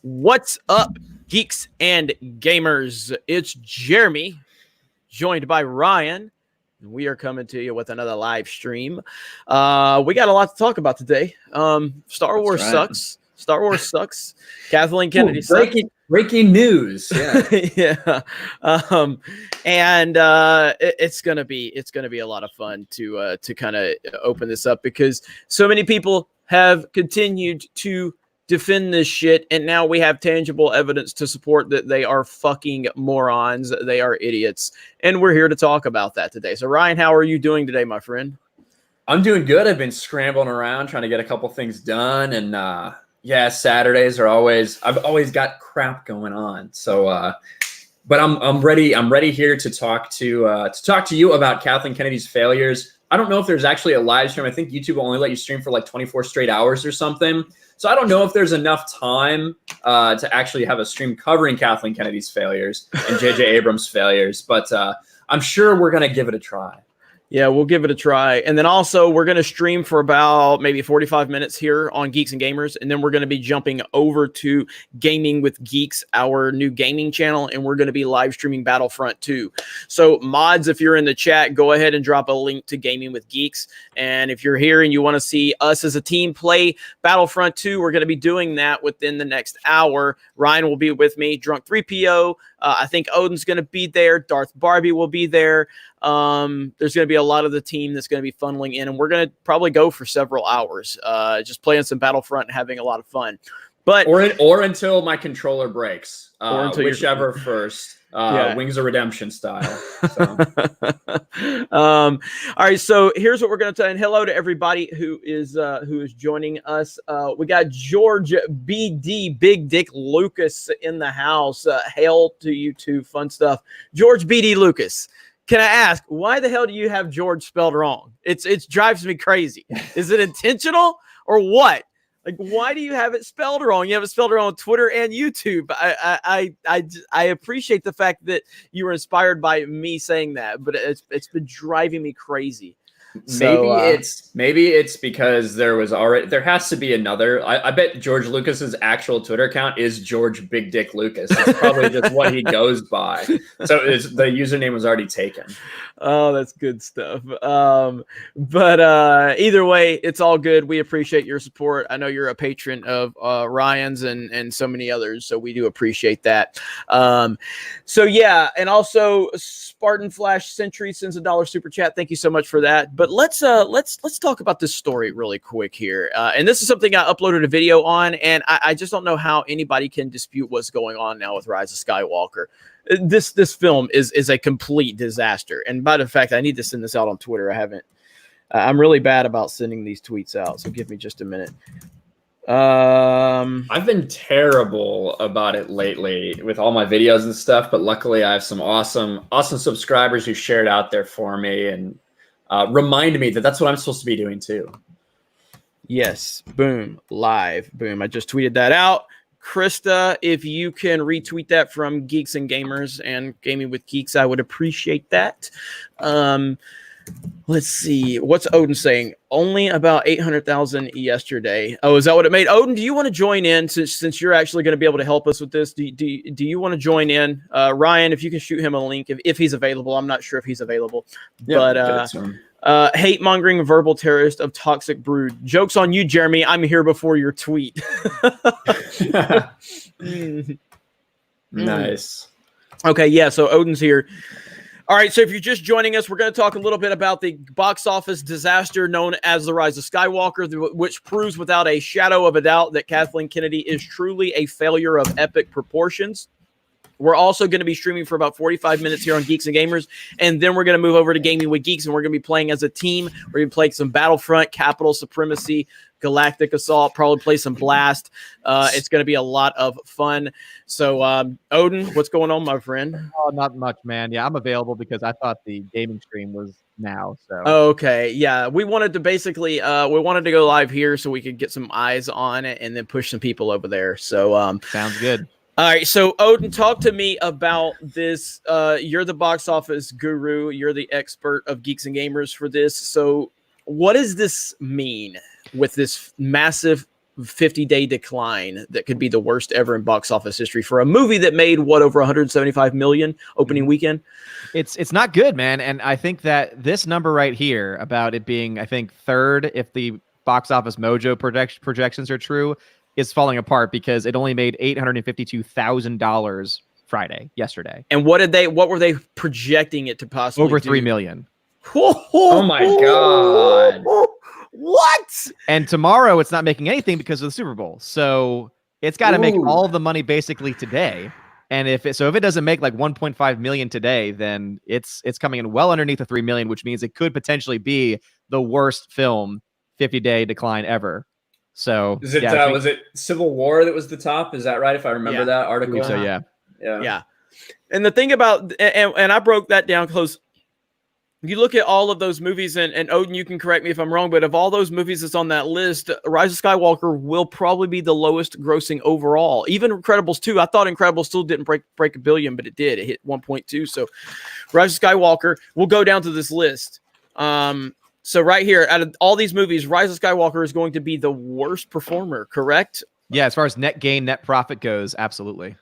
What's up, geeks and gamers? It's Jeremy, joined by Ryan. We are coming to you with another live stream. We got a lot to talk about today. Star Wars sucks. Star Wars sucks. Kathleen Kennedy sucks. Breaking news. Yeah. Yeah. It's gonna be a lot of fun to kind of open this up because so many people have continued to defend this shit, and now we have tangible evidence to support that they are fucking morons. They are idiots, and we're here to talk about that today. So, Ryan, how are you doing today, my friend? I'm doing good. I've been scrambling around trying to get a couple things done, and Saturdays are I've always got crap going on. So, but I'm ready. I'm ready here to talk to you about Kathleen Kennedy's failures. I don't know if there's actually a live stream. I think YouTube will only let you stream for like 24 straight hours or something. So I don't know if there's enough time to actually have a stream covering Kathleen Kennedy's failures and J.J. Abrams' failures, but I'm sure we're going to give it a try. Yeah, we'll give it a try. And then also we're going to stream for about maybe 45 minutes here on Geeks and Gamers. And then we're going to be jumping over to Gaming with Geeks, our new gaming channel. And we're going to be live streaming Battlefront 2. So mods, if you're in the chat, go ahead and drop a link to Gaming with Geeks. And if you're here and you want to see us as a team play Battlefront 2, we're going to be doing that within the next hour. Ryan will be with me, Drunk 3PO. I think Odin's going to be there. Darth Barbie will be there. There's going to be a lot of the team that's going to be funneling in, and we're going to probably go for several hours, just playing some Battlefront and having a lot of fun. But or until my controller breaks, whichever first. Wings of Redemption style. So. All right, so here's what we're going to tell you. And hello to everybody who is joining us. We got George BD Big Dick Lucas in the house. Hail to you too. Fun stuff. George BD Lucas. Can I ask, why the hell do you have George spelled wrong? It drives me crazy. Is it intentional or what? Like, why do you have it spelled wrong? You have it spelled wrong on Twitter and YouTube. I appreciate the fact that you were inspired by me saying that, but it's been driving me crazy. Maybe it's because there has to be another. I bet George Lucas's actual Twitter account is George Big Dick Lucas. It's probably just what he goes by. So the username was already taken. Oh, that's good stuff. But either way, it's all good. We appreciate your support. I know you're a patron of Ryan's and so many others, so we do appreciate that. So yeah, and also Spartan Flash Century sends $1 super chat. Thank you so much for that. But let's talk about this story really quick here. And this is something I uploaded a video on, and I just don't know how anybody can dispute what's going on now with Rise of Skywalker. This film is a complete disaster. And by the fact, I need to send this out on Twitter. I haven't. I'm really bad about sending these tweets out, so give me just a minute. I've been terrible about it lately with all my videos and stuff, but luckily I have some awesome subscribers who share it out there for me and remind me that that's what I'm supposed to be doing too. Yes. Boom. Live. Boom. I just tweeted that out. Krista, if you can retweet that from Geeks and Gamers and Gaming with Geeks, I would appreciate that. Let's see. What's Odin saying? Only about 800,000 yesterday. Oh, is that what it made? Odin, do you want to join in since you're actually going to be able to help us with this? Do you want to join in? Ryan, if you can shoot him a link if he's available. I'm not sure if he's available. Yeah, but hate mongering verbal terrorist of toxic brood. Joke's on you, Jeremy. I'm here before your tweet. Nice. Okay, yeah, so Odin's here. All right, so if you're just joining us, we're going to talk a little bit about the box office disaster known as The Rise of Skywalker, which proves without a shadow of a doubt that Kathleen Kennedy is truly a failure of epic proportions. We're also going to be streaming for about 45 minutes here on Geeks and Gamers, and then we're going to move over to Gaming with Geeks, and we're going to be playing as a team. We're going to play some Battlefront, Capital Supremacy, Galactic Assault, probably play some Blast. It's going to be a lot of fun. So, Odin, what's going on, my friend? Oh, not much, man. Yeah, I'm available because I thought the gaming stream was now. So okay, yeah, we wanted to basically go live here so we could get some eyes on it and then push some people over there. So, sounds good. All right, so Odin, talk to me about this. You're the box office guru. You're the expert of Geeks and Gamers for this. So what does this mean with this massive 50-day decline that could be the worst ever in box office history for a movie that made what, over 175 million opening weekend. It's not good, man. And I think that this number right here about it being, I think, third, if the box office mojo projections are true, is falling apart because it only made $852,000 yesterday. And what were they projecting it to possibly over do? 3 million. Oh my God. What? And tomorrow it's not making anything because of the Super Bowl. So it's got to make all the money basically today. And if it doesn't make like 1.5 million today, then it's coming in well underneath the 3 million, which means it could potentially be the worst film 50-day decline ever. So is it was it Civil War that was the top? Is that right? If I remember that article. So yeah. And the thing about and I broke that down close. You look at all of those movies, and Odin, you can correct me if I'm wrong, but of all those movies that's on that list, Rise of Skywalker will probably be the lowest grossing overall. Even Incredibles 2, I thought Incredibles 2 didn't break $1 billion, but it did. It hit 1.2. So Rise of Skywalker will go down to this list. So right here, out of all these movies, Rise of Skywalker is going to be the worst performer, correct? Yeah, as far as net gain, net profit goes, absolutely.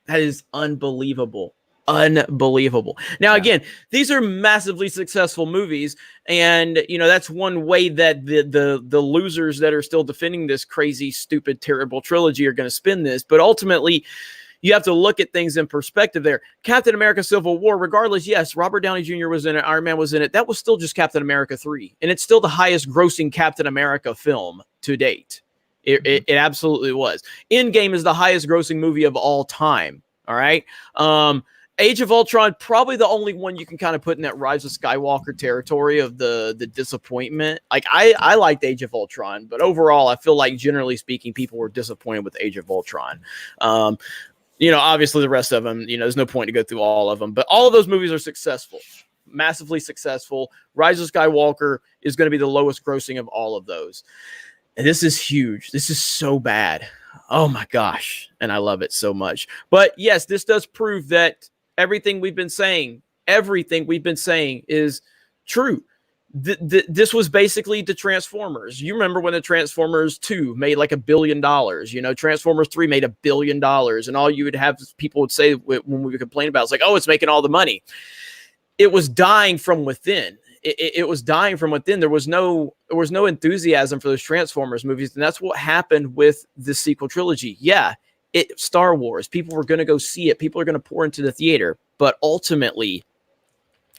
That is unbelievable. Unbelievable. Now, again, these are massively successful movies, and that's one way that the losers that are still defending this crazy, stupid, terrible trilogy are going to spin this. But ultimately, you have to look at things in perspective there. Captain America Civil War, regardless, yes, Robert Downey Jr. was in it, Iron Man was in it. That was still just Captain America 3, and it's still the highest grossing Captain America film to date. It absolutely was. Endgame is the highest grossing movie of all time. All right. Age of Ultron, probably the only one you can kind of put in that Rise of Skywalker territory of the disappointment. Like I liked Age of Ultron, but overall, I feel like generally speaking, people were disappointed with Age of Ultron. Obviously the rest of them, there's no point to go through all of them, but all of those movies are successful, massively successful. Rise of Skywalker is going to be the lowest grossing of all of those. And this is huge. This is so bad. Oh my gosh. And I love it so much. But yes, this does prove that everything we've been saying is true. This was basically the Transformers. You remember when the Transformers 2 made like $1 billion, Transformers 3 made $1 billion. And all you would have people would say when we would complain about, it's like, oh, it's making all the money. It was dying from within. It was dying from within. There was no enthusiasm for those Transformers movies. And that's what happened with the sequel trilogy. Yeah. Star Wars, people were going to go see it. People are going to pour into the theater, but ultimately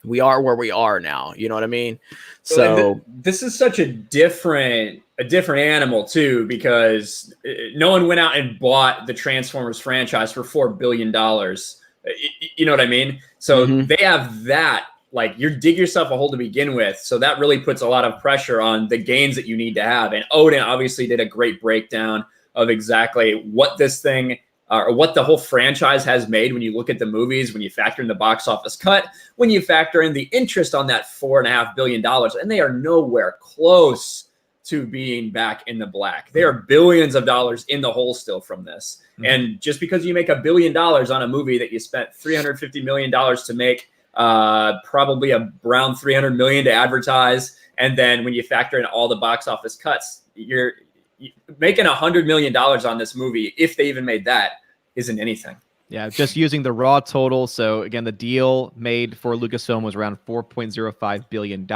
we are where we are now. You know what I mean? So this is such a different animal too, because no one went out and bought the Transformers franchise for $4 billion. You know what I mean? So they have that, like, you dig yourself a hole to begin with. So that really puts a lot of pressure on the gains that you need to have. And Odin obviously did a great breakdown of exactly what this thing or what the whole franchise has made when you look at the movies, when you factor in the box office cut, when you factor in the interest on that $4.5 billion, and they are nowhere close to being back in the black. They are billions of dollars in the hole still from this. And just because you make $1 billion on a movie that you spent $350 million to make, probably around $300 million to advertise, and then when you factor in all the box office cuts, you're making $100 million on this movie, if they even made that, isn't anything. Yeah, just using the raw total. So again, the deal made for Lucasfilm was around $4.05 billion.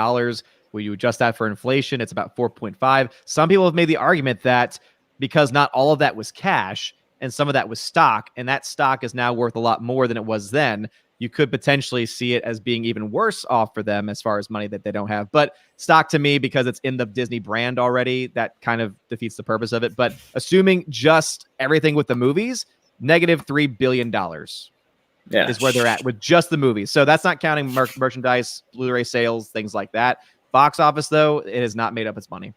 When you adjust that for inflation, it's about 4.5. Some people have made the argument that because not all of that was cash and some of that was stock, and that stock is now worth a lot more than it was then, you could potentially see it as being even worse off for them as far as money that they don't have. But stock, to me, because it's in the Disney brand already, that kind of defeats the purpose of it. But assuming just everything with the movies, negative $3 billion is where they're at with just the movies. So that's not counting merchandise, Blu-ray sales, things like that. Box office, though, it has not made up its money.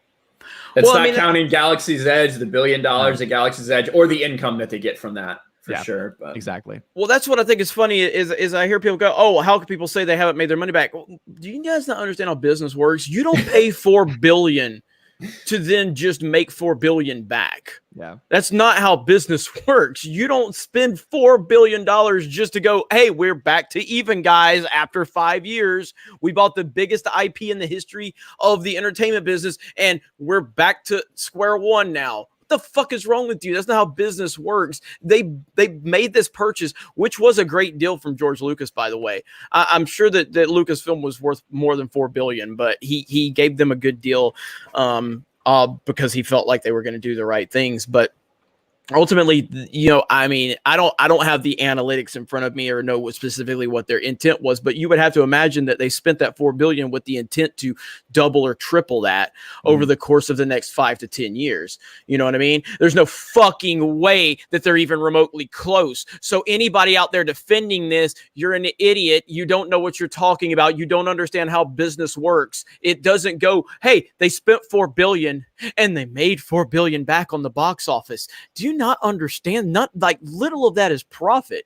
That's not counting Galaxy's Edge, the $1 billion at Galaxy's Edge, or the income that they get from that. For sure. But. Exactly. Well, that's what I think is funny is I hear people go, oh, how can people say they haven't made their money back? Well, do you guys not understand how business works? You don't pay $4 billion to then just make $4 billion back. Yeah. That's not how business works. You don't spend $4 billion just to go, hey, we're back to even, guys. After 5 years, we bought the biggest IP in the history of the entertainment business, and we're back to square one now. the fuck is wrong with you? That's not how business works. They made this purchase, which was a great deal from George Lucas, by the way. I'm sure that Lucasfilm was worth more than $4 billion, but he gave them a good deal because he felt like they were going to do the right things. But ultimately, I mean, I don't have the analytics in front of me or know specifically what their intent was, but you would have to imagine that they spent that $4 billion with the intent to double or triple that over the course of the next 5 to 10 years. You know what I mean? There's no fucking way that they're even remotely close. So anybody out there defending this, you're an idiot. You don't know what you're talking about. You don't understand how business works. It doesn't go, hey, they spent $4 billion and they made $4 billion back on the box office. Do you not understand? Not like little of that is profit.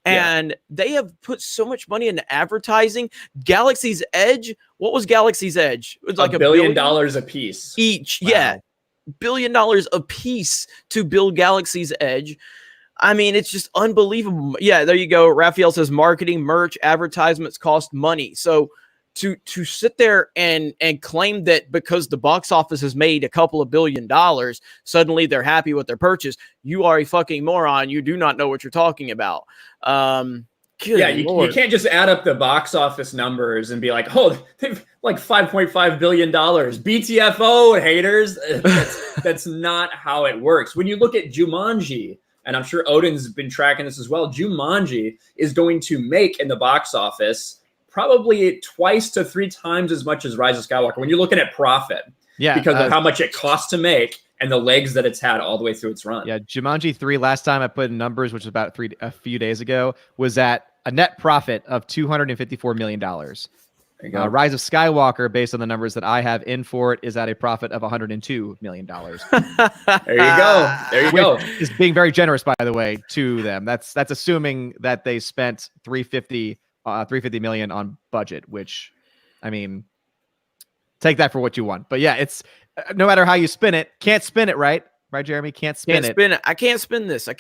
And they have put so much money into advertising. Galaxy's Edge, what was Galaxy's Edge? It was like $1 billion a piece each. Wow. Yeah. $1 billion a piece to build Galaxy's Edge. I mean, it's just unbelievable. Yeah, there you go. Raphael says marketing, merch, advertisements cost money. So to sit there and claim that because the box office has made a couple of $1 billion, suddenly they're happy with their purchase. You are a fucking moron. You do not know what you're talking about. You can't just add up the box office numbers and be like, oh, they've like $5.5 billion. BTFO, haters. That's not how it works. When you look at Jumanji, and I'm sure Odin's been tracking this as well, Jumanji is going to make in the box office probably 2 to 3 times as much as Rise of Skywalker when you're looking at profit. Yeah, because of how much it costs to make and the legs that it's had all the way through its run. Yeah, Jumanji 3 last time I put in numbers, which was about a few days ago, was at a net profit of $254 million. There you go. Rise of Skywalker, based on the numbers that I have in for it, is at a profit of $102 million. There you go. There you go. Is being very generous, by the way, to them. That's assuming that they spent $350 million on budget, which, I mean, take that for what you want. But yeah, it's no matter how you spin it, can't spin it right, Jeremy? Can't spin it. I can't spin this. Let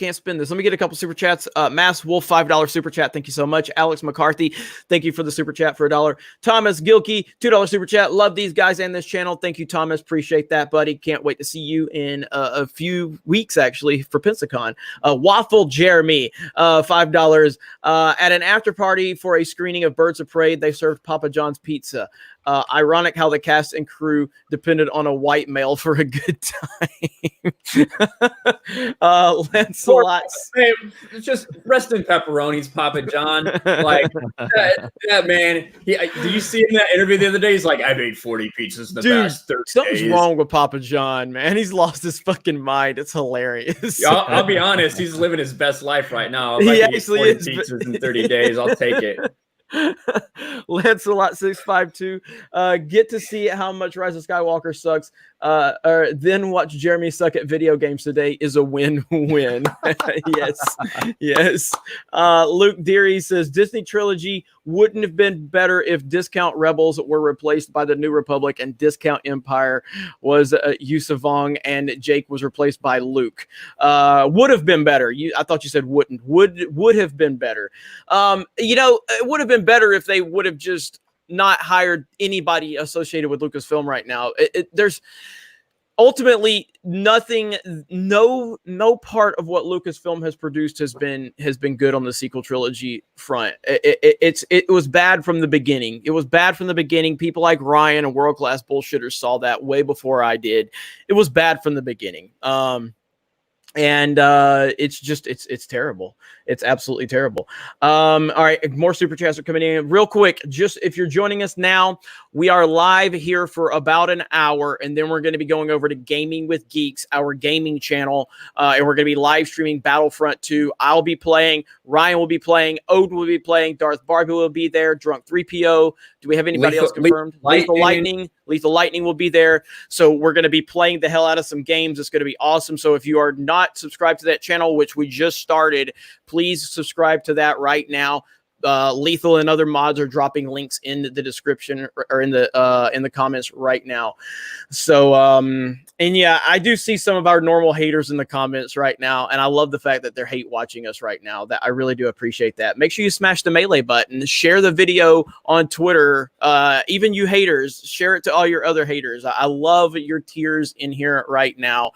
me get a couple super chats. Mass Wolf, $5 super chat. Thank you so much. Alex McCarthy, thank you for the super chat for $1. Thomas Gilkey, $2 super chat. Love these guys and this channel. Thank you, Thomas. Appreciate that, buddy. Can't wait to see you in a few weeks, actually, for Pensacon. Waffle Jeremy, $5. At an after party for a screening of Birds of Prey, they served Papa John's pizza. Ironic how the cast and crew depended on a white male for a good time. Lancelot. Hey, just rest in pepperonis, Papa John. Like that man. Do you see in that interview the other day? He's like, I've ate 40 pizzas in the past 30 something's days. wrong with Papa John, man. He's lost his fucking mind. It's hilarious. I'll be honest. He's living his best life right now. If He I can actually get 40 pizzas in 30 days, I'll take it. Lancelot 652. Get to see how much Rise of Skywalker sucks. Or then watch Jeremy suck at video games today is a win-win. Yes. Luke Deary says Disney trilogy wouldn't have been better if Discount Rebels were replaced by the New Republic and Discount Empire was Yusavong and Jake was replaced by Luke. Would have been better. I thought you said wouldn't. Would have been better. It would have been better if they would have just not hired anybody associated with Lucasfilm right now. There's ultimately nothing, no part of what Lucasfilm has produced has been good on the sequel trilogy front. It was bad from the beginning. It was bad from the beginning. People like Ryan and World Class Bullshitters saw that way before I did. It was bad from the beginning. And it's terrible. It's absolutely terrible. All right, more super chats are coming in real quick. Just if you're joining us now, we are live here for about an hour, and then we're going to be going over to Gaming with Geeks, our gaming channel, and we're going to be live streaming Battlefront 2. I'll be playing, Ryan will be playing, Odin will be playing, Darth Barbie will be there, Drunk 3PO. Do we have anybody else confirmed? Lethal Lightning will be there. So we're going to be playing the hell out of some games. It's going to be awesome. So if you are not subscribed to that channel, which we just started, please subscribe to that right now. Lethal and other mods are dropping links in the description or in the comments right now. So and yeah, I do see some of our normal haters in the comments right now, and I love the fact that they're hate watching us right now. That I really do appreciate that. Make sure you smash the melee button, share the video on Twitter. Even you haters, share it to all your other haters. I love your tears in here right now.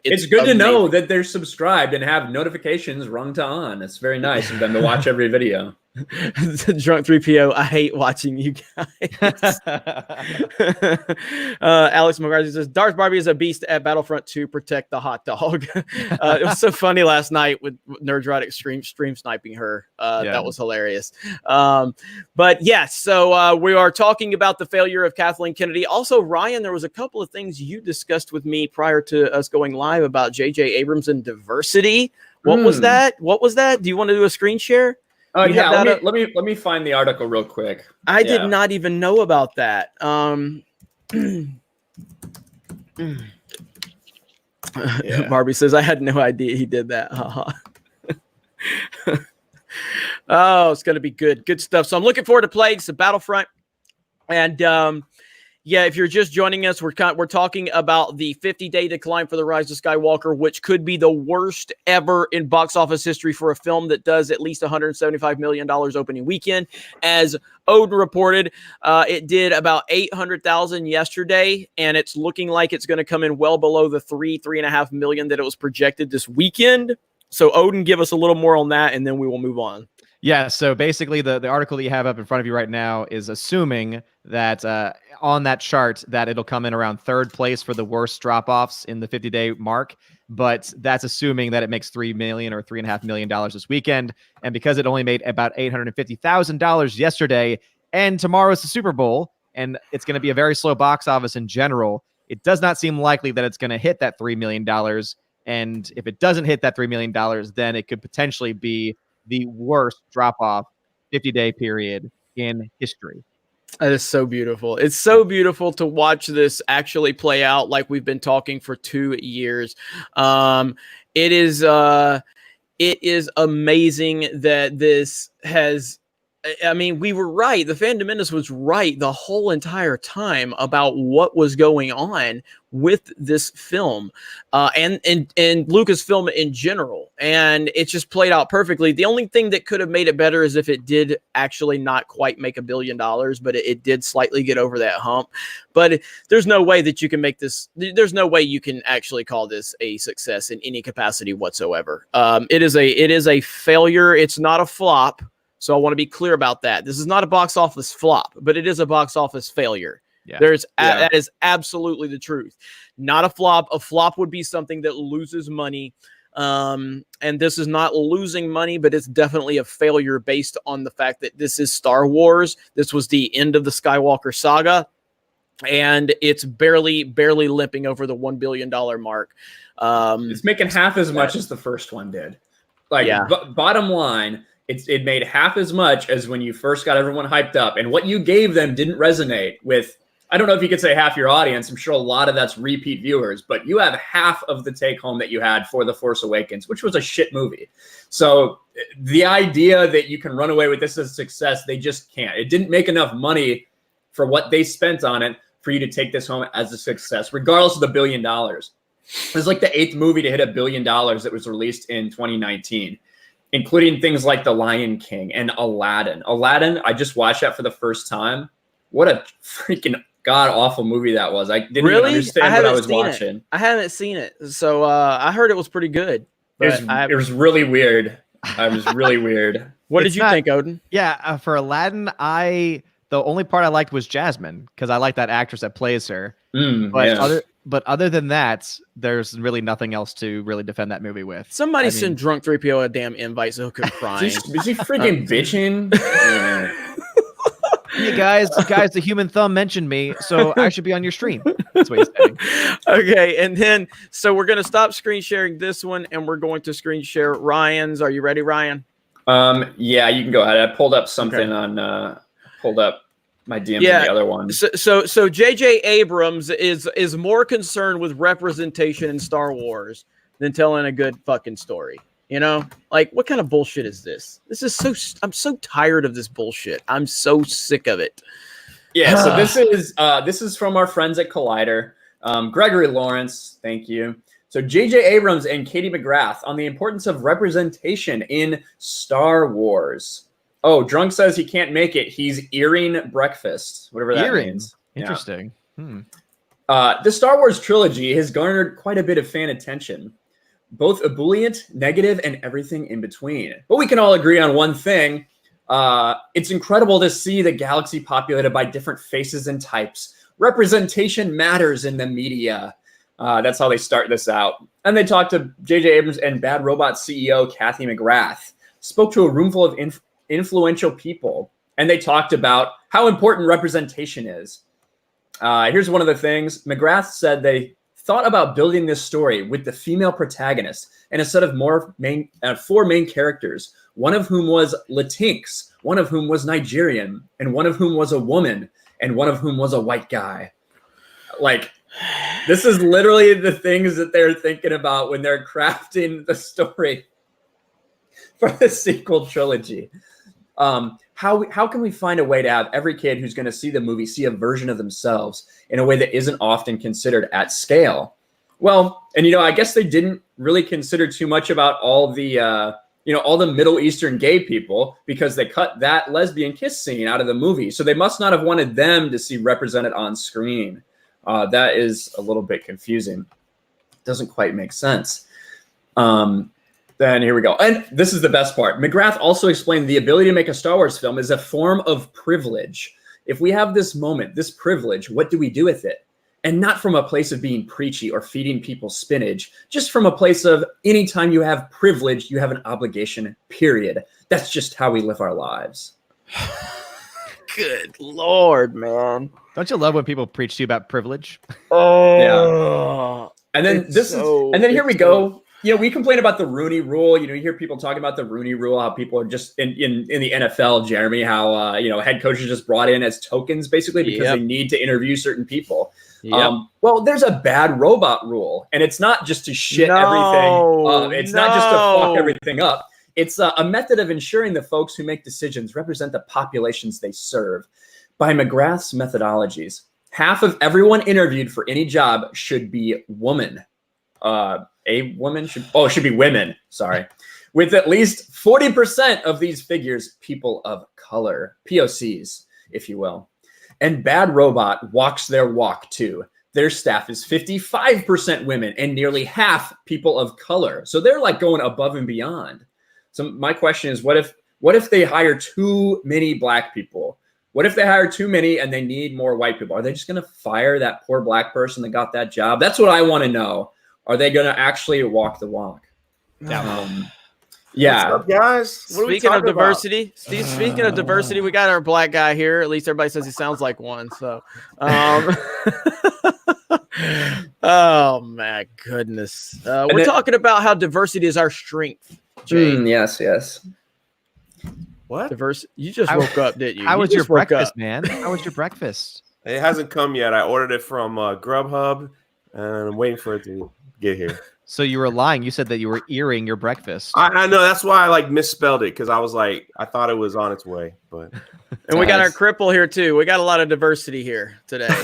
It's good to know that they're subscribed and have notifications rung to on. It's very nice of them to watch every video. Drunk 3PO, I hate watching you guys. Alex McCarthy says Darth Barbie is a beast at Battlefront 2. Protect the hot dog. It was so funny last night with Nerdrotic stream sniping her. That was hilarious. But yes, so we are talking about the failure of Kathleen Kennedy. Also, Ryan, there was a couple of things you discussed with me prior to us going live about J.J. Abrams and diversity. What was that? What was that? Do you want to do a screen share? Yeah, let me find the article real quick. I did not even know about that. Barbie says I had no idea he did that. Oh, it's gonna be good stuff. So I'm looking forward to playing some Battlefront, and yeah, if you're just joining us, we're talking about the 50-day decline for The Rise of Skywalker, which could be the worst ever in box office history for a film that does at least $175 million opening weekend. As Odin reported, it did about 800,000 yesterday, and it's looking like it's going to come in well below the 3.5 million that it was projected this weekend. So Odin, give us a little more on that, and then we will move on. Yeah, so basically the article that you have up in front of you right now is assuming that on that chart that it'll come in around third place for the worst drop-offs in the 50-day mark, but that's assuming that it makes $3 million or $3.5 million this weekend. And because it only made about $850,000 yesterday, and tomorrow's the Super Bowl, and it's going to be a very slow box office in general, it does not seem likely that it's going to hit that $3 million. And if it doesn't hit that $3 million, then it could potentially be the worst drop-off 50-day period in history. That is so beautiful. It's so beautiful to watch this actually play out like we've been talking for 2 years. It is amazing that this has... I mean, we were right. The Phantom Menace was right the whole entire time about what was going on with this film and Lucasfilm in general. And it just played out perfectly. The only thing that could have made it better is if it did actually not quite make $1 billion, but it did slightly get over that hump. But there's no way that you can make this. There's no way you can actually call this a success in any capacity whatsoever. It is a failure. It's not a flop. So I want to be clear about that. This is not a box office flop, but it is a box office failure. Yeah. That is absolutely the truth. Not a flop. A flop would be something that loses money. And this is not losing money, but it's definitely a failure based on the fact that this is Star Wars. This was the end of the Skywalker saga, and it's barely limping over the $1 billion mark. It's making half as much as the first one did. Bottom line, it made half as much as when you first got everyone hyped up, and what you gave them didn't resonate with. I don't know if you could say half your audience. I'm sure a lot of that's repeat viewers, but you have half of the take home that you had for The Force Awakens, which was a shit movie. So the idea that you can run away with this as a success, they just can't. It didn't make enough money for what they spent on it for you to take this home as a success, regardless of the $1 billion. It was like the 8th movie to hit $1 billion that was released in 2019. Including things like The Lion King and Aladdin. Aladdin, I just watched that for the first time. What a freaking god-awful movie that was. I didn't even understand what I was watching. I haven't seen it. So I heard it was pretty good. It was really weird. I was really weird. What did you think, Odin? Yeah, for Aladdin, the only part I liked was Jasmine, because I like that actress that plays her. But other than that, there's really nothing else to really defend that movie with. Somebody send Drunk 3PO a damn invite so he could cry. Is he freaking bitching? Hey guys, the human thumb mentioned me, so I should be on your stream. That's what he's saying. Okay, and then so we're gonna stop screen sharing this one, and we're going to screen share Ryan's. Are you ready, Ryan? Yeah, you can go ahead. I pulled up something on pulled up my DMs in the other one. So J.J. Abrams is more concerned with representation in Star Wars than telling a good fucking story. You know, like what kind of bullshit is this? This is I'm so tired of this bullshit. I'm so sick of it. Yeah, so this is from our friends at Collider. Gregory Lawrence, thank you. So J.J. Abrams and Katie McGrath on the importance of representation in Star Wars. Oh, Drunk says he can't make it. He's earing breakfast, whatever that means. Interesting. The Star Wars trilogy has garnered quite a bit of fan attention, both ebullient, negative, and everything in between. But we can all agree on one thing. It's incredible to see the galaxy populated by different faces and types. Representation matters in the media. That's how they start this out. And they talked to J.J. Abrams and Bad Robot CEO Kathy McGrath. Spoke to a room full of influential people. And they talked about how important representation is. Here's one of the things. McGrath said they thought about building this story with the female protagonist and a set of four main characters, one of whom was Latinx, one of whom was Nigerian, and one of whom was a woman, and one of whom was a white guy. Like, this is literally the things that they're thinking about when they're crafting the story for the sequel trilogy. How can we find a way to have every kid who's going to see the movie see a version of themselves in a way that isn't often considered at scale? Well, and I guess they didn't really consider too much about all the all the Middle Eastern gay people because they cut that lesbian kiss scene out of the movie. So they must not have wanted them to see represented on screen. That is a little bit confusing. Doesn't quite make sense. Then here we go. And this is the best part. McGrath also explained the ability to make a Star Wars film is a form of privilege. If we have this moment, this privilege, what do we do with it? And not from a place of being preachy or feeding people spinach, just from a place of anytime you have privilege, you have an obligation, period. That's just how we live our lives. Good Lord, man. Don't you love when people preach to you about privilege? Oh, yeah. And then here we go. We complain about the Rooney Rule. You hear people talking about the Rooney Rule, how people are just in the NFL, Jeremy, how head coaches just brought in as tokens basically because they need to interview certain people. Yep. Well, there's a Bad Robot Rule, and it's not just to shit everything up. It's not just to fuck everything up. It's a method of ensuring the folks who make decisions represent the populations they serve. By McGrath's methodologies, half of everyone interviewed for any job should be woman. Should be women. Sorry. With at least 40% of these figures, people of color, POCs, if you will. And Bad Robot walks their walk too. Their staff is 55% women and nearly half people of color. So they're like going above and beyond. So my question is, what if they hire too many black people? What if they hire too many and they need more white people? Are they just going to fire that poor black person that got that job? That's what I want to know. Are they going to actually walk the walk? Yeah. What's up, guys? Speaking of diversity, speaking of diversity, we got our black guy here. At least everybody says he sounds like one. So, oh my goodness, we're talking about how diversity is our strength. Yes. What? Diversity? You just woke up, didn't you? How was your breakfast, man? How was your breakfast? It hasn't come yet. I ordered it from Grubhub, and I'm waiting for it to get here. So you were lying. You said that you were earing your breakfast. I know. That's why I misspelled it because I thought it was on its way. But and we got our cripple here too. We got a lot of diversity here today.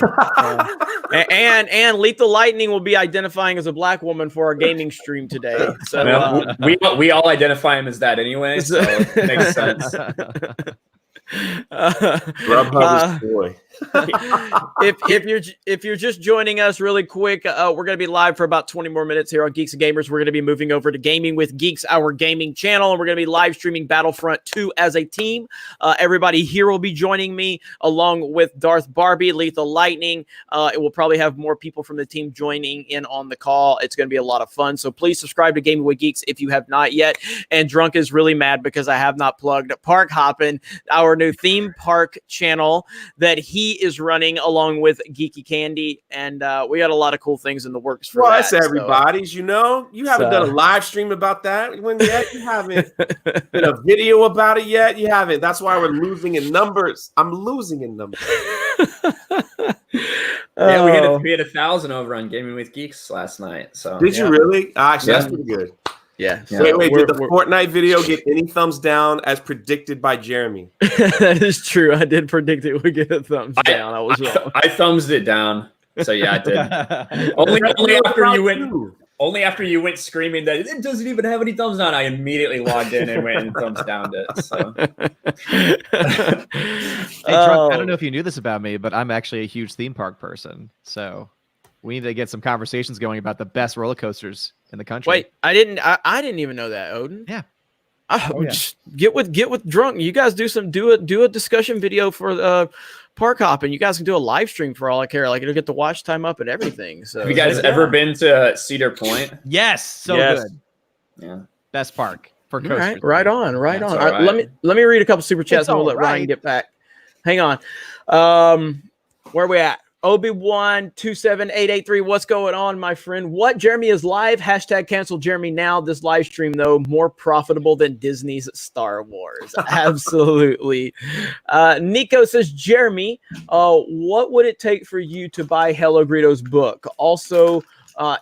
And Lethal Lightning will be identifying as a black woman for our gaming stream today. So we all identify him as that anyway. So it makes sense. Grubhub is boy. if you're just joining us really quick, we're going to be live for about 20 more minutes here on Geeks and Gamers. We're going to be moving over to Gaming with Geeks, our gaming channel, and we're going to be live streaming Battlefront 2 as a team. Everybody here will be joining me along with Darth Barbie, Lethal Lightning. It will probably have more people from the team joining in on the call. It's going to be a lot of fun. So please subscribe to Gaming with Geeks if you have not yet. And Drunk is really mad because I have not plugged Park Hoppin', our new theme park channel that he is running along with Geeky Candy, and we got a lot of cool things in the works for that. Well, that's everybody's. You haven't done a live stream about that yet. You haven't done a video about it yet. You haven't. That's why we're losing in numbers. I'm losing in numbers. Yeah, we had 1,000 over on Gaming with Geeks last night. So did you really? Actually, that's pretty good. Yeah. Yeah. So Wait, did the Fortnite video get any thumbs down as predicted by Jeremy? That is true. I did predict it would get a thumbs down. I was wrong. I thumbs it down. So yeah, I did. only after you went screaming that it doesn't even have any thumbs down, I immediately logged in and went and thumbs downed it. So. Hey, Drunk, I don't know if you knew this about me, but I'm actually a huge theme park person. So we need to get some conversations going about the best roller coasters in the country. Wait, I didn't even know that, Odin. Yeah. Just get with Drunk. You guys do a discussion video for park hopping. You guys can do a live stream for all I care. Like it'll get the watch time up and everything. So have you guys ever been to Cedar Point? Yes, so good. Yeah, best park for coasters. Right on. That's All all right. Let me read a couple super chats and we'll let Ryan get back. Hang on. Where are we at? Obi-Wan 27883. What's going on, my friend? What? Jeremy is live. # cancel Jeremy now. This live stream, though, more profitable than Disney's Star Wars. Absolutely. Nico says, Jeremy, what would it take for you to buy Hello Greedo's book? Also,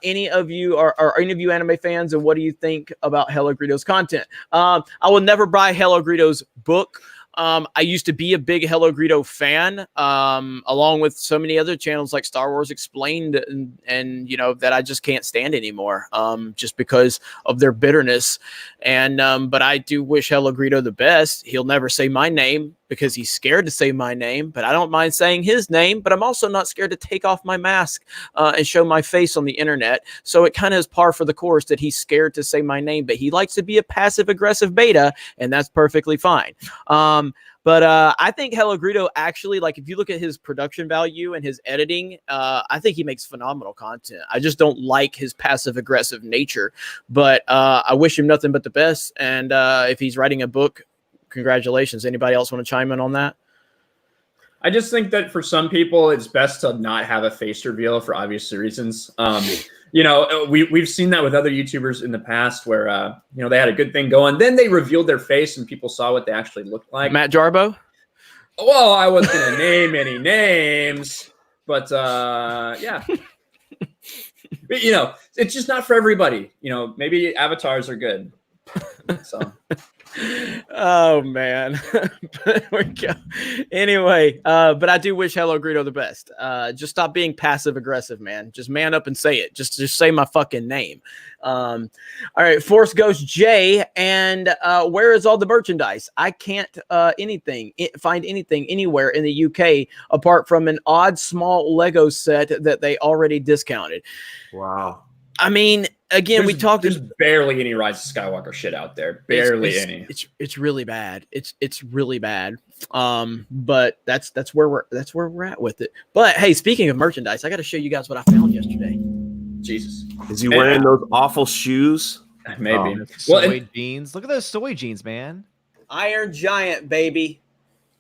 any of you are any of you anime fans, and what do you think about Hello Greedo's content? I will never buy Hello Greedo's book. I used to be a big Hello Greedo fan, along with so many other channels like Star Wars Explained and you know, that I just can't stand anymore, just because of their bitterness. And, but I do wish Hello Greedo the best. He'll never say my name because he's scared to say my name, but I don't mind saying his name, but I'm also not scared to take off my mask, and show my face on the internet. So it kind of is par for the course that he's scared to say my name, but he likes to be a passive aggressive beta, and that's perfectly fine. But I think Hello Greedo actually, like, if you look at his production value and his editing, I think he makes phenomenal content. I just don't like his passive aggressive nature, but I wish him nothing but the best. And if he's writing a book, congratulations. Anybody else want to chime in on that? I just think that for some people, it's best to not have a face reveal for obvious reasons. You know, we've seen that with other YouTubers in the past where, you know, they had a good thing going. Then they revealed their face and people saw what they actually looked like. Matt Jarbo? Well, I wasn't going to name any names, but yeah. But, you know, it's just not for everybody. You know, maybe avatars are good. So. Oh man. There we go. Anyway, but I do wish Hello Greedo the best. Just stop being passive aggressive, man. Just man up and say it. Just say my fucking name. All right, Force Ghost J, and where is all the merchandise? I can't find anything anywhere in the UK apart from an odd small Lego set that they already discounted. Wow. I mean, again, there's barely any Rise of Skywalker shit out there. Barely any. It's really bad. It's really bad. But that's where we're at with it. But hey, speaking of merchandise, I got to show you guys what I found yesterday. Jesus. Is he wearing those awful shoes? Maybe. Soy jeans. Look at those soy jeans, man. Iron Giant, baby.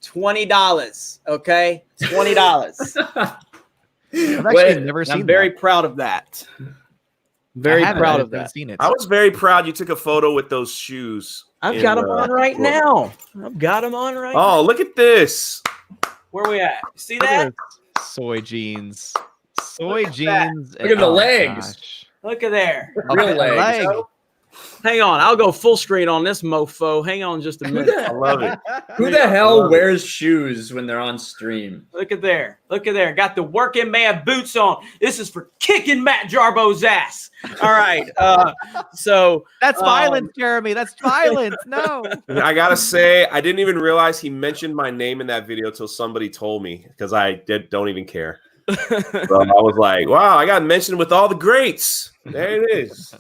$20. Okay? $20. I've actually never seen I'm very proud of that. Very proud of that. Seen it. I was very proud you took a photo with those shoes. I've got them on right now. I've got them on right now. Oh, look at this. Where we at? See that? Soy jeans. Soy jeans. Look at the legs. Gosh. Look at there. Real legs. Hang on. I'll go full screen on this mofo. Hang on just a minute. I love it. Who the hell wears shoes when they're on stream? Look at there. Look at there. Got the working man boots on. This is for kicking Matt Jarbo's ass. All right. So that's violence, Jeremy. That's violence. No. I gotta say, I didn't even realize he mentioned my name in that video till somebody told me, because I don't even care. So I was like, wow, I got mentioned with all the greats. There it is.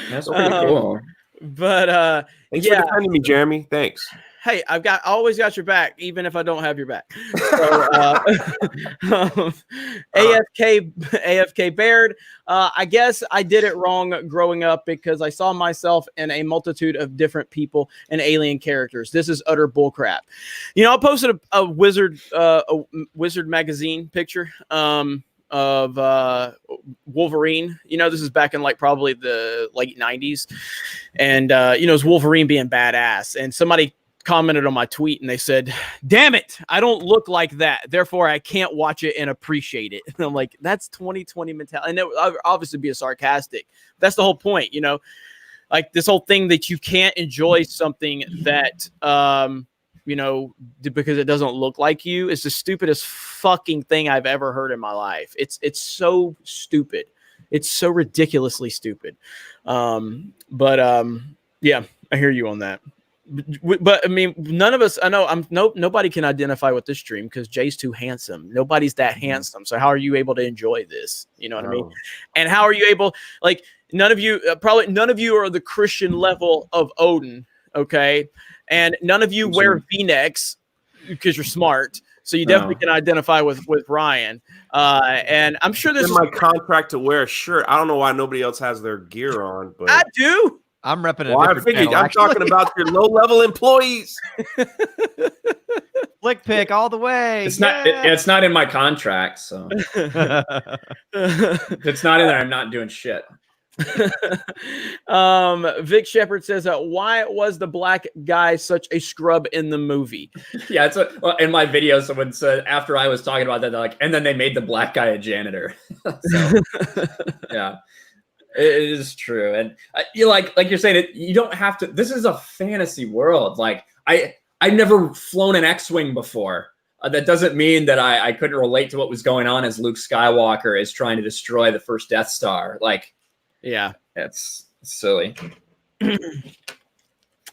That's pretty cool. But thanks for defending me, Jeremy. Thanks. Hey, I always got your back, even if I don't have your back. So, AFK Baird. I guess I did it wrong growing up because I saw myself in a multitude of different people and alien characters. This is utter bullcrap. You know, I posted a Wizard magazine picture of Wolverine. You know, this is back in like probably the late 90s, and you know, it's Wolverine being badass, and somebody commented on my tweet and they said, damn it, I don't look like that, therefore I can't watch it and appreciate it. And I'm like, that's 2020 mentality. And it would obviously be a sarcastic. That's the whole point, you know. like this whole thing that you can't enjoy something that because it doesn't look like you is the stupidest fucking thing I've ever heard in my life. It's so stupid. It's so ridiculously stupid. Yeah, I hear you on that. But I mean, none of us. I know. Nobody can identify with this dream because Jay's too handsome. Nobody's that handsome. So how are you able to enjoy this? You know what I mean? And how are you able? Like none of you, probably none of you are the Christian level of Odin. Okay, and none of you wear V-necks because you're smart. So you definitely can identify with Ryan. And I'm sure this is my contract to wear a shirt. I don't know why nobody else has their gear on, but I do. I'm repping it. Well, I figured I'm talking about your low-level employees. Flick pick all the way. It's not in my contract, so if it's not in there, I'm not doing shit. Vic Shepard says, why was the black guy such a scrub in the movie? Yeah, in my video, someone said after I was talking about that, they're like, and then they made the black guy a janitor. So, yeah. It is true, and you like you're saying it. You don't have to. This is a fantasy world. Like I've never flown an X-wing before. That doesn't mean that I couldn't relate to what was going on as Luke Skywalker is trying to destroy the first Death Star. Like, yeah, it's silly.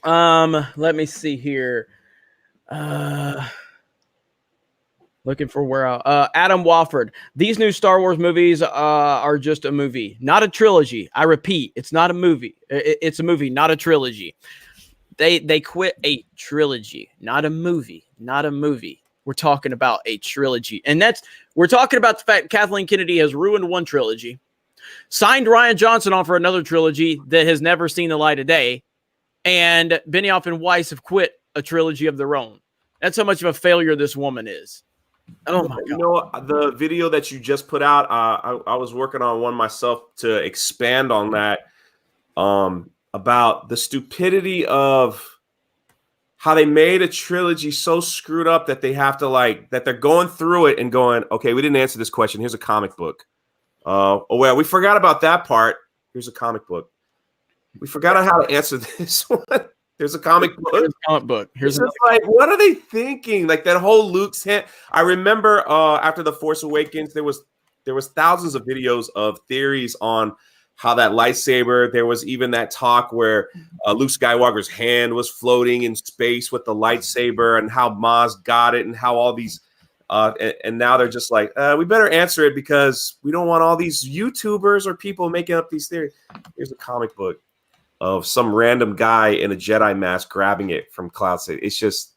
Let me see here. Looking for where Adam Wofford. These new Star Wars movies are just a movie, not a trilogy. I repeat, it's not a movie. It's a movie, not a trilogy. They quit a trilogy, not a movie, not a movie. We're talking about a trilogy, and we're talking about the fact Kathleen Kennedy has ruined one trilogy, signed Rian Johnson on for another trilogy that has never seen the light of day, and Benioff and Weiss have quit a trilogy of their own. That's how much of a failure this woman is. Oh my God. You know, the video that you just put out, I was working on one myself to expand on that, about the stupidity of how they made a trilogy so screwed up that they have to that they're going through it and going, okay, we didn't answer this question. Here's a comic book. Oh, well, we forgot about that part. Here's a comic book. We forgot how to answer this one. There's a comic book. Here's a comic book. Here's what are they thinking? Like that whole Luke's hint. I remember after The Force Awakens, there was thousands of videos of theories on how that lightsaber. There was even that talk where Luke Skywalker's hand was floating in space with the lightsaber, and how Maz got it, and how all these. And now they're just like, we better answer it because we don't want all these YouTubers or people making up these theories. Here's a comic book of some random guy in a Jedi mask grabbing it from Cloud City. It's just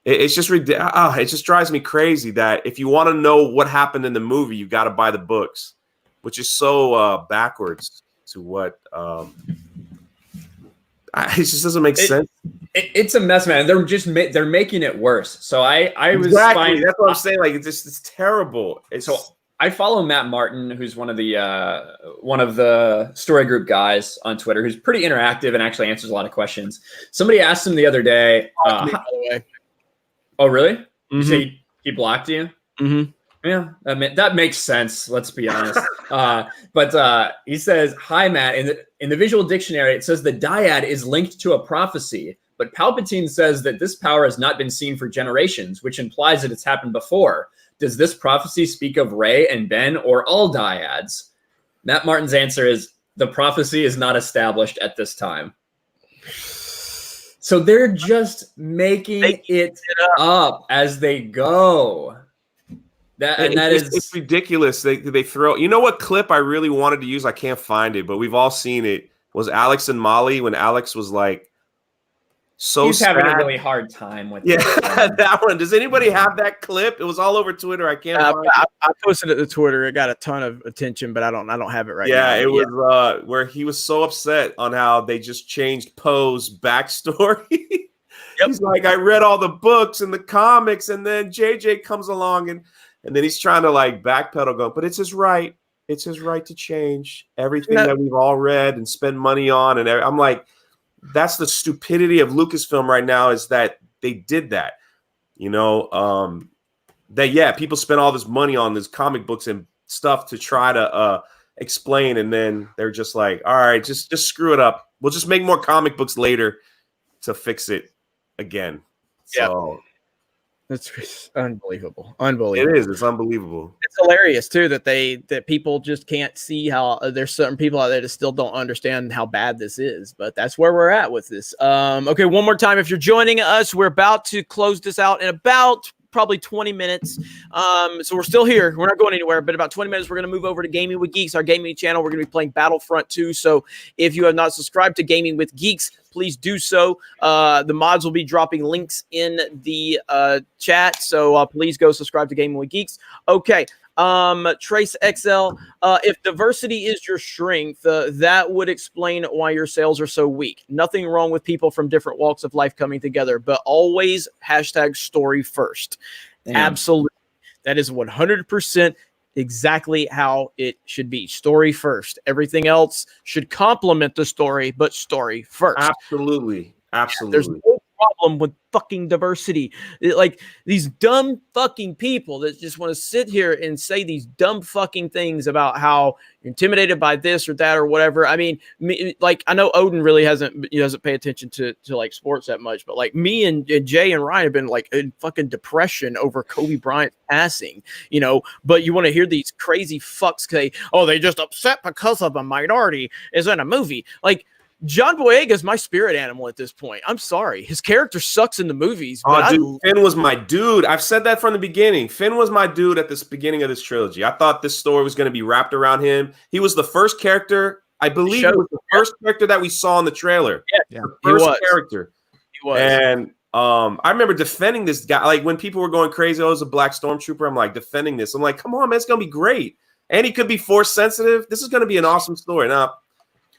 ridiculous. It just drives me crazy that if you want to know what happened in the movie, you got to buy the books, which is so backwards to what it just doesn't make sense. It's a mess, man. They're making it worse. So I was exactly. That's what I'm saying. Like it's terrible. So I follow Matt Martin, who's one of the story group guys on Twitter, who's pretty interactive and actually answers a lot of questions. Somebody asked him the other day. By the way. Oh, really? Mm-hmm. You say he blocked you? Mm-hmm. Yeah, that makes sense. Let's be honest. But he says, "Hi, Matt. In the visual dictionary, it says the dyad is linked to a prophecy, but Palpatine says that this power has not been seen for generations, which implies that it's happened before. Does this prophecy speak of Rey and Ben or all dyads?" Matt Martin's answer is the prophecy is not established at this time. So they're just making it up as they go. It's ridiculous. They throw. You know what clip I really wanted to use? I can't find it, but we've all seen it. Was Alex and Molly when Alex was like, he's having a really hard time with that one. Does anybody have that clip? It was all over Twitter. I can't find it. I posted it to Twitter. It got a ton of attention, but I don't have it right now. Yeah, it was where he was so upset on how they just changed Poe's backstory. Yep. He's like, I read all the books and the comics, and then JJ comes along and then he's trying to backpedal, going, but it's his right. It's his right to change everything that we've all read and spend money on. And I'm like, that's the stupidity of Lucasfilm right now, is that they did that. That people spend all this money on these comic books and stuff to try to explain, and then they're just like, all right, just screw it up. We'll just make more comic books later to fix it again. So it's unbelievable. Unbelievable. it is. It's unbelievable. It's hilarious too that people just can't see how there's certain people out there that still don't understand how bad this is. But that's where we're at with this. Okay, one more time. If you're joining us, we're about to close this out in about probably 20 minutes. So we're still here. We're not going anywhere, but about 20 minutes, we're going to move over to Gaming with Geeks, our gaming channel. We're going to be playing Battlefront 2. So if you have not subscribed to Gaming with Geeks, please do so. The mods will be dropping links in the chat. So please go subscribe to Gaming with Geeks. Okay. Trace XL, if diversity is your strength, that would explain why your sales are so weak. Nothing wrong with people from different walks of life coming together, but always hashtag story first. Damn. Absolutely. That is 100% exactly how it should be. Story first. Everything else should complement the story, but story first. Absolutely. Absolutely. There's no problem with fucking diversity. Like these dumb fucking people that just want to sit here and say these dumb fucking things about how you're intimidated by this or that or whatever. I mean, like I know Odin really doesn't pay attention to like sports that much, but like me and Jay and Ryan have been like in fucking depression over Kobe Bryant passing, you know. But you want to hear these crazy fucks say, "Oh, they just upset because of a minority is in a movie." Like, John Boyega is my spirit animal at this point. I'm sorry. His character sucks in the movies. But dude, Finn was my dude. I've said that from the beginning. Finn was my dude at this beginning of this trilogy. I thought this story was going to be wrapped around him. He was the first character, I believe it was the first character that we saw in the trailer. Yeah. The first character. He was. And I remember defending this guy. Like when people were going crazy, oh, it was a black stormtrooper. I'm like defending this. I'm like, come on, man, it's going to be great. And he could be force sensitive. This is going to be an awesome story. Now,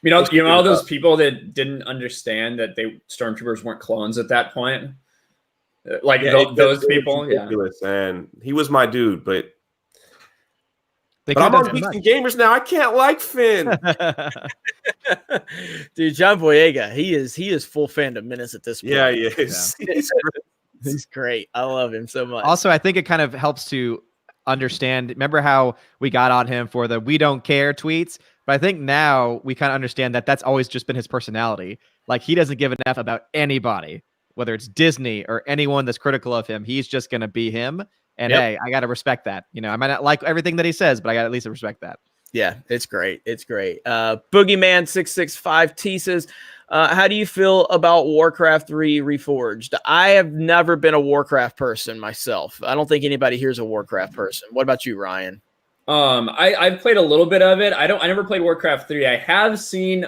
you know all those people that didn't understand that stormtroopers weren't clones at that point, like those people. Ridiculous. Yeah. And he was my dude, but I'm on Geeks and Gamers now. I can't like Finn. Dude, John Boyega, he is full fandom menace at this point. Yeah, he is. Yeah. He's great. I love him so much. Also, I think it kind of helps to understand. Remember how we got on him for the "we don't care" tweets? But I think now we kind of understand that that's always just been his personality. Like he doesn't give an F about anybody, whether it's Disney or anyone that's critical of him. He's just going to be him. And hey, I got to respect that. You know, I might not like everything that he says, but I got to at least respect that. Yeah, it's great. It's great. Boogeyman665T says, how do you feel about Warcraft 3 Reforged? I have never been a Warcraft person myself. I don't think anybody here is a Warcraft person. What about you, Ryan? I've played a little bit of it. I never played Warcraft 3. I have seen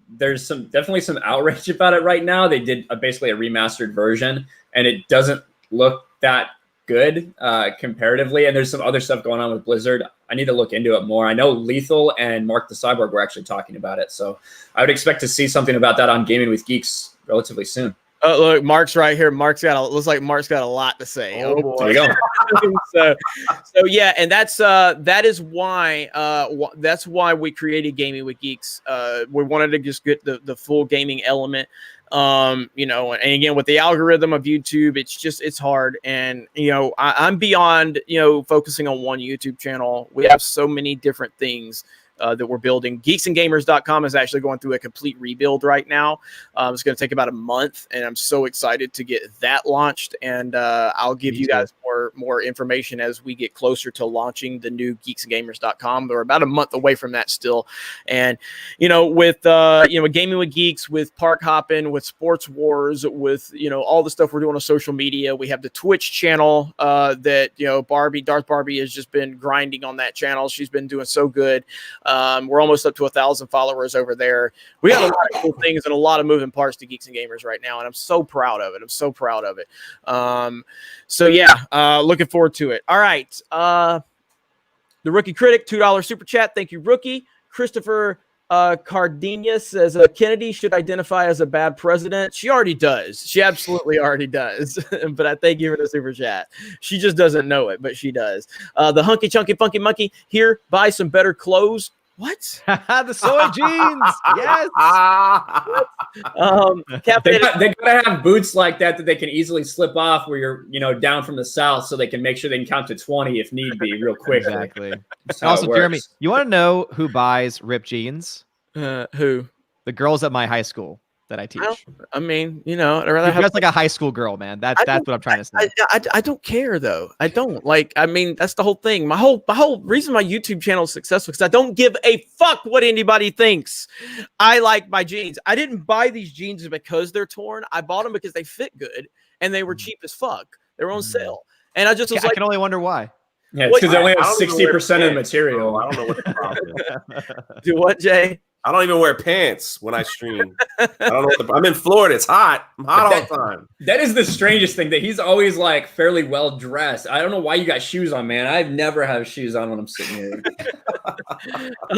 there's definitely some outrage about it right now. They did basically a remastered version, and it doesn't look that good comparatively. And there's some other stuff going on with Blizzard. I need to look into it more. I know Lethal and Mark the Cyborg were actually talking about it, so I would expect to see something about that on Gaming with Geeks relatively soon. Look, Mark's right here. Looks like Mark's got a lot to say. Oh boy. There you go. so yeah, and that is why we created Gaming with Geeks. We wanted to just get the full gaming element. You know, and again with the algorithm of YouTube, it's hard. And you know, I'm beyond focusing on one YouTube channel. We have so many different things that we're building. Geeksandgamers.com is actually going through a complete rebuild right now. It's going to take about a month, and I'm so excited to get that launched. And I'll give you guys more information as we get closer to launching the new geeksandgamers.com. We're about a month away from that still. And with Gaming with Geeks, with Park Hoppin', with Sports Wars, with all the stuff we're doing on social media. We have the Twitch channel that Darth Barbie has just been grinding on that channel. She's been doing so good. We're almost up to 1,000 followers over there. We got a lot of cool things and a lot of moving parts to Geeks and Gamers right now, and I'm so proud of it. So yeah, looking forward to it. All right. The Rookie Critic, $2 super chat. Thank you, Rookie. Christopher Cardenas says Kennedy should identify as a bad president. She already does. She absolutely already does. But I thank you for the super chat. She just doesn't know it, but she does. The Hunky Chunky Funky Monkey here, buy some better clothes. What? The soy jeans. Yes. They Caffeinated gotta have boots like that they can easily slip off where you're down from the south, so they can make sure they can count to 20 if need be, real quick. Exactly. That's how Also, it Jeremy, works. you want to know who buys ripped jeans? who? The girls at my high school that I teach. I mean, I'd rather You're have just like a high school girl, man. That's what I'm trying to say. I don't care though. I don't like. I mean, that's the whole thing. My whole reason my YouTube channel is successful because I don't give a fuck what anybody thinks. I like my jeans. I didn't buy these jeans because they're torn. I bought them because they fit good and they were cheap as fuck. They were on sale, and I just was I like, can only wonder why. Yeah, it's because they only have I don't even wear 60% of the pants, material. so I don't know what the problem is. do what, Jay? I don't even wear pants when I stream. I don't know. I'm in Florida. It's hot. I'm hot all the time. That is the strangest thing, that he's always like fairly well dressed. I don't know why you got shoes on, man. I've never have shoes on when I'm sitting here.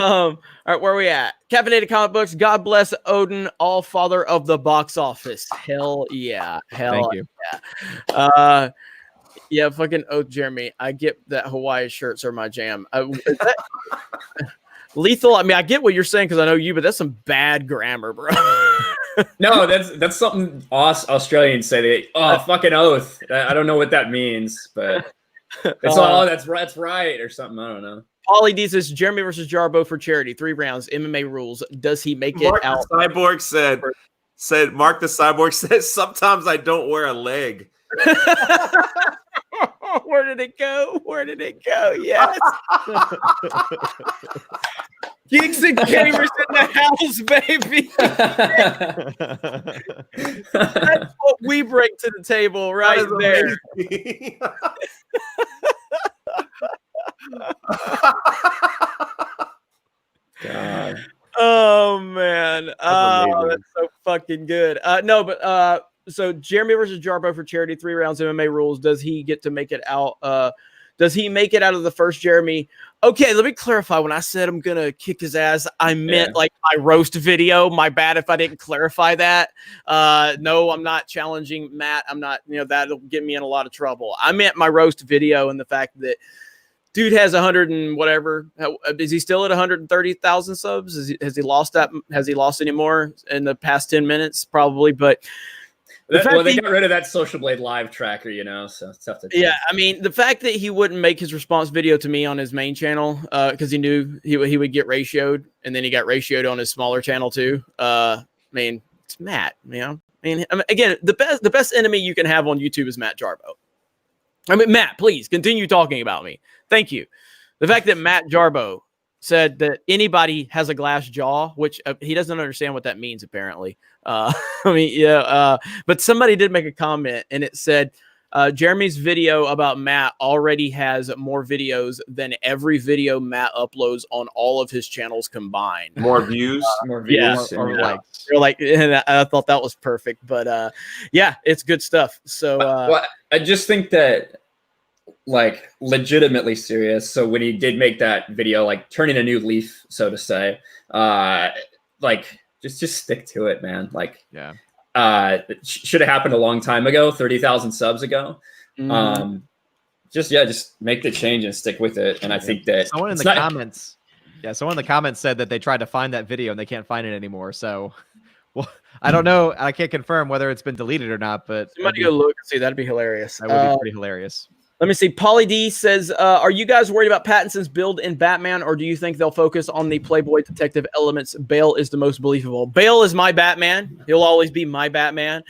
All right, where are we at? Caffeinated Comic Books. God bless Odin, all father of the box office. Hell yeah. Thank you. Yeah. Yeah, fucking oath, Jeremy. I get that Hawaii shirts are my jam. Lethal. I mean, I get what you're saying because I know you, but that's some bad grammar, bro. No, that's something us Australians say. Fucking oath. I don't know what that means, but it's that's right or something. I don't know. Paulie D says Jeremy versus Jarbo for charity. 3 rounds. MMA rules. Does he make it out? The Cyborg said Mark the Cyborg says sometimes I don't wear a leg. Where did it go? Yes. Geeks and gamers in the house, baby. That's what we bring to the table right there. God. Oh man. That's so fucking good. So Jeremy versus Jarbo for charity, 3 rounds MMA rules. Does he get to make it out? Does he make it out of the first Jeremy? Okay, let me clarify. When I said I'm gonna kick his ass, I meant like my roast video. My bad if I didn't clarify that. No, I'm not challenging Matt. I'm not, that'll get me in a lot of trouble. I meant my roast video and the fact that dude has 100 and whatever. Is he still at 130,000 subs? Has he lost that? Has he lost any more in the past 10 minutes? Probably, but They got rid of that Social Blade live tracker, so it's tough to tell. Yeah, I mean, the fact that he wouldn't make his response video to me on his main channel because he knew he would get ratioed, and then he got ratioed on his smaller channel too. I mean, it's Matt. I mean, again, the best enemy you can have on YouTube is Matt Jarbo. I mean, Matt, please continue talking about me. Thank you. The fact that Matt Jarbo said that anybody has a glass jaw, which he doesn't understand what that means, apparently. But somebody did make a comment, and it said, Jeremy's video about Matt already has more videos than every video Matt uploads on all of his channels combined. More views? More views. Yeah, They're like, and I thought that was perfect. But yeah, it's good stuff. So I just think that, like, legitimately serious. So when he did make that video, like turning a new leaf, so to say, like just stick to it, man. Like, yeah, it should have happened a long time ago, 30,000 subs ago. mm-hmm. Just make the change and stick with it. And I think that someone in the comments said that they tried to find that video and they can't find it anymore. So, well, I don't know. I can't confirm whether it's been deleted or not, but somebody go look and see. That'd be hilarious. That would be pretty hilarious. Let me see. Paulie D says, are you guys worried about Pattinson's build in Batman, or do you think they'll focus on the Playboy detective elements? Bale is the most believable. Bale is my Batman. He'll always be my Batman.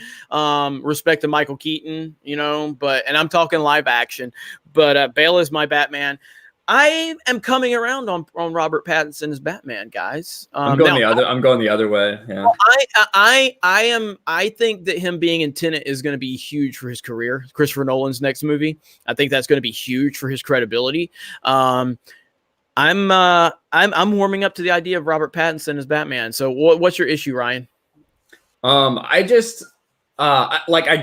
Respect to Michael Keaton, and I'm talking live action, but Bale is my Batman. I am coming around on Robert Pattinson as Batman, guys. I'm going the other way. Yeah. I think that him being in Tenet is going to be huge for his career. Christopher Nolan's next movie. I think that's going to be huge for his credibility. I'm warming up to the idea of Robert Pattinson as Batman. So what's your issue, Ryan? I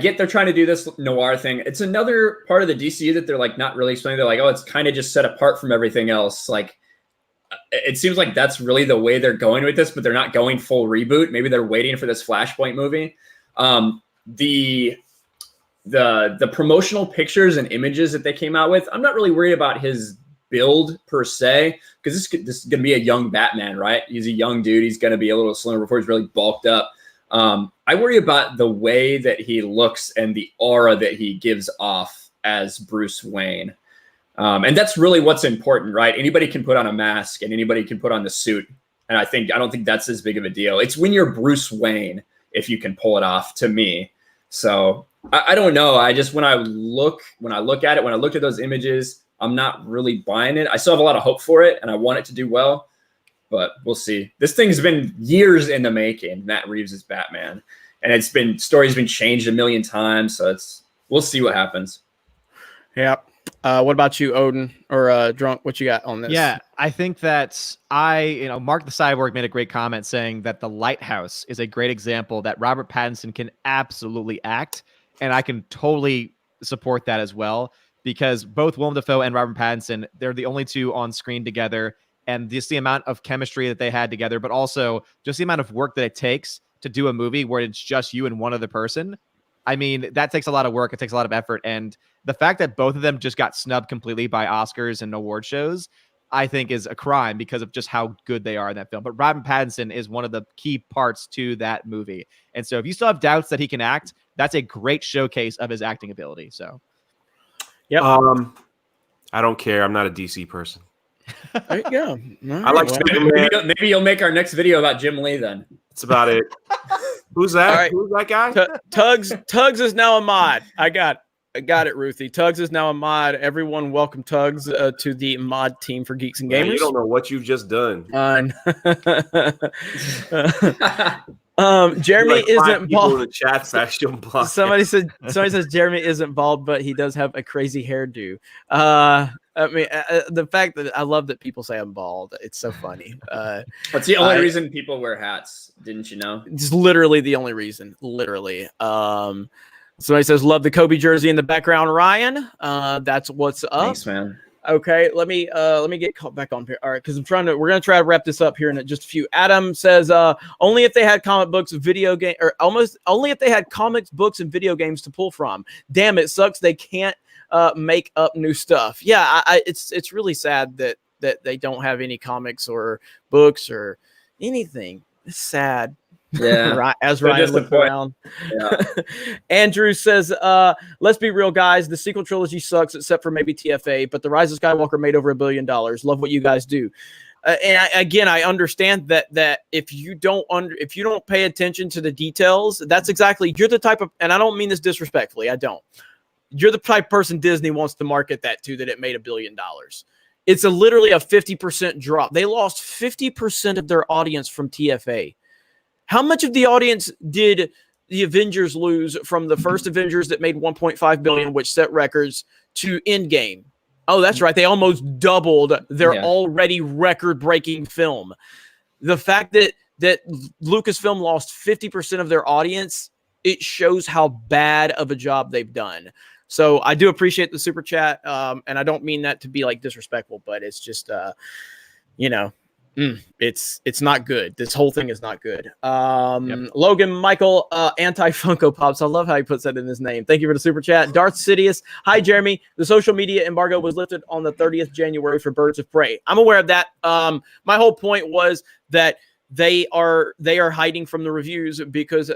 get they're trying to do this noir thing. It's another part of the DCU that they're like not really explaining. They're like, oh, it's kind of just set apart from everything else. Like, it seems like that's really the way they're going with this, but they're not going full reboot. Maybe they're waiting for this Flashpoint movie. The promotional pictures and images that they came out with, I'm not really worried about his build per se, because this is going to be a young Batman, right? He's a young dude. He's going to be a little slimmer before he's really bulked up. I worry about the way that he looks and the aura that he gives off as Bruce Wayne. And that's really what's important, right? Anybody can put on a mask and anybody can put on the suit. And I don't think that's as big of a deal. It's when you're Bruce Wayne, if you can pull it off, to me. So I don't know. I just, when I look at it, when I look at those images, I'm not really buying it. I still have a lot of hope for it and I want it to do well, but we'll see. This thing's been years in the making, Matt Reeves' Batman. And story's been changed a million times. So we'll see what happens. Yeah. What about you, Odin or Drunk? What you got on this? Yeah, I think that Mark the Cyborg made a great comment saying that The Lighthouse is a great example that Robert Pattinson can absolutely act. And I can totally support that as well, because both Willem Dafoe and Robert Pattinson, they're the only two on screen together. And just the amount of chemistry that they had together, but also just the amount of work that it takes to do a movie where it's just you and one other person. I mean, that takes a lot of work. It takes a lot of effort. And the fact that both of them just got snubbed completely by Oscars and award shows, I think is a crime because of just how good they are in that film. But Robert Pattinson is one of the key parts to that movie. And so if you still have doubts that he can act, that's a great showcase of his acting ability. So, yep. I don't care. I'm not a DC person. There you go. I like Superman. Maybe you'll make our next video about Jim Lee then. That's about it. Who's that? Right. Who's that guy? Tugs is now a mod. I got it, Ruthie. Tugs is now a mod. Everyone welcome Tugs to the mod team for Geeks and Gamers. Man, you don't know what you've just done. Jeremy like isn't bald. In the chat section. Somebody says Jeremy isn't bald, but he does have a crazy hairdo. I mean, the fact that I love that people say I'm bald, it's so funny. That's the only reason people wear hats. Didn't you know? It's literally the only reason. Literally. Somebody says love the Kobe jersey in the background, Ryan. That's what's up. Thanks, man. Okay, let me get caught back on here. All right, because we're gonna try to wrap this up here in just a few. Adam says only if they had comic books, video game, or almost only if they had comics, books, and video games to pull from. Damn, it sucks they can't make up new stuff. Yeah, it's really sad that they don't have any comics or books or anything. It's sad. Yeah. Right, as Ryan looked around. Yeah. Andrew says, let's be real, guys. The sequel trilogy sucks, except for maybe TFA, but The Rise of Skywalker made over $1 billion. Love what you guys do. I understand that if you don't pay attention to the details, that's exactly, you're the type of, and I don't mean this disrespectfully, I don't. You're the type of person Disney wants to market that to, that it made $1 billion. It's literally a 50% drop. They lost 50% of their audience from TFA. How much of the audience did the Avengers lose from the first Avengers that made $1.5 billion, which set records, to Endgame? Oh, that's right. They almost doubled their already record-breaking film. The fact that Lucasfilm lost 50% of their audience, it shows how bad of a job they've done. So I do appreciate the super chat, and I don't mean that to be like disrespectful, but it's just, it's not good. This whole thing is not good. Logan Michael, anti Funko Pops. I love how he puts that in his name. Thank you for the super chat. Darth Sidious. Hi, Jeremy. The social media embargo was lifted on the 30th January for Birds of Prey. I'm aware of that. My whole point was that they are hiding from the reviews because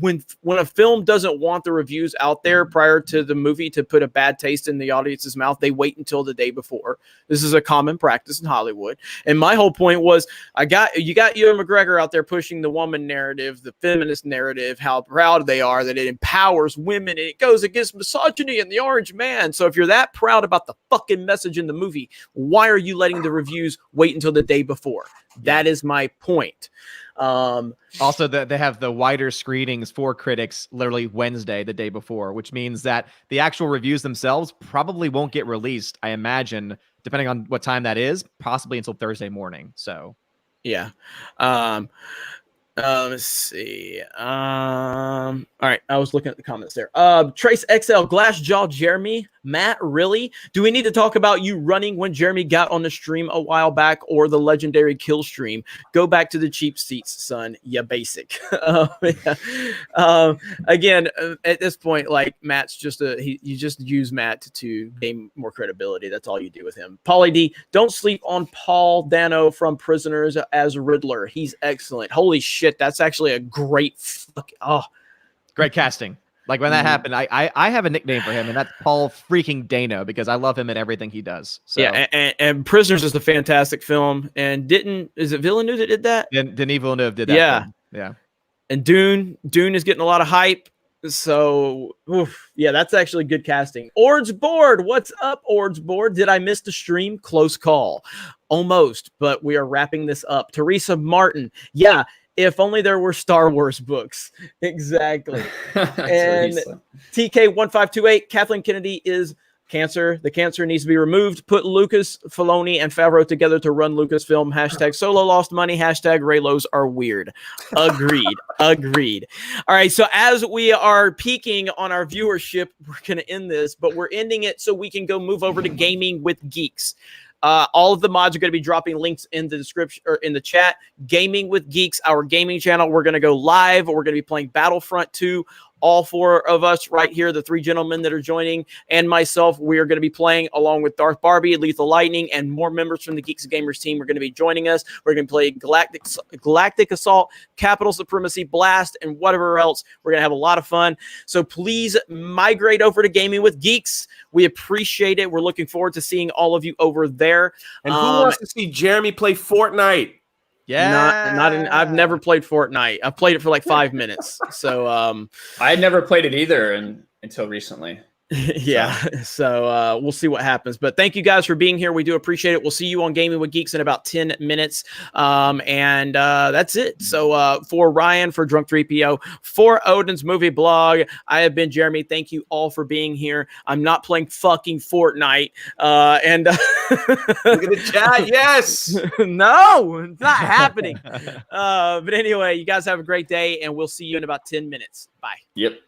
when a film doesn't want the reviews out there prior to the movie to put a bad taste in the audience's mouth, they wait until the day before. This is a common practice in Hollywood. And my whole point was, you got Ewan McGregor out there pushing the woman narrative, the feminist narrative, how proud they are that it empowers women and it goes against misogyny and the orange man. So if you're that proud about the fucking message in the movie, why are you letting the reviews wait until the day before? That is my point. Also, they have the wider screenings for critics literally Wednesday, the day before, which means that the actual reviews themselves probably won't get released, I imagine, depending on what time that is, possibly until Thursday morning. So, yeah. Let's see. All right. I was looking at the comments there. Trace XL, Glass Jaw Jeremy. Matt, really? Do we need to talk about you running when Jeremy got on the stream a while back, or the legendary kill stream? Go back to the cheap seats, son. Yeah, basic. Again, at this point, like Matt's just you just use Matt to gain more credibility. That's all you do with him. Pauly D, don't sleep on Paul Dano from Prisoners as Riddler. He's excellent. Holy shit, that's actually a great great casting. Like when that happened, I have a nickname for him, and that's Paul freaking Dano, because I love him in everything he does. So. Yeah, and Prisoners is a fantastic film. And is it Villeneuve that did that? Denis Villeneuve did that. Yeah, film. Yeah. And Dune is getting a lot of hype. So, yeah, that's actually good casting. Ord's Board, what's up, Ord's Board? Did I miss the stream? Close call. Almost, but we are wrapping this up. Teresa Martin, yeah. If only there were Star Wars books. Exactly. And TK1528, Kathleen Kennedy is cancer. The cancer needs to be removed. Put Lucas, Filoni, and Favreau together to run Lucasfilm. Hashtag Solo lost money. Hashtag Raylos are weird. Agreed. Agreed. All right. So as we are peaking on our viewership, we're going to end this, but we're ending it so we can go move over to Gaming with Geeks. All of the mods are going to be dropping links in the description or in the chat. Gaming with Geeks, our gaming channel. We're going to go live. We're going to be playing Battlefront 2. All four of us right here, the three gentlemen that are joining, and myself, we are going to be playing along with Darth Barbie, Lethal Lightning, and more members from the Geeks and Gamers team are going to be joining us. We're going to play Galactic Assault, Capital Supremacy, Blast, and whatever else. We're going to have a lot of fun. So please migrate over to Gaming with Geeks. We appreciate it. We're looking forward to seeing all of you over there. And who wants to see Jeremy play Fortnite? Yeah, I've never played Fortnite. I've played it for like 5 minutes. So I had never played it either until recently. Yeah. So we'll see what happens. But thank you guys for being here. We do appreciate it. We'll see you on Gaming with Geeks in about 10 minutes. And that's it. So for Ryan, for Drunk 3PO, for Odin's Movie Blog, I have been Jeremy. Thank you all for being here. I'm not playing fucking Fortnite. And look at the chat. Yes. No, it's not happening. But anyway, you guys have a great day, and we'll see you in about 10 minutes. Bye. Yep.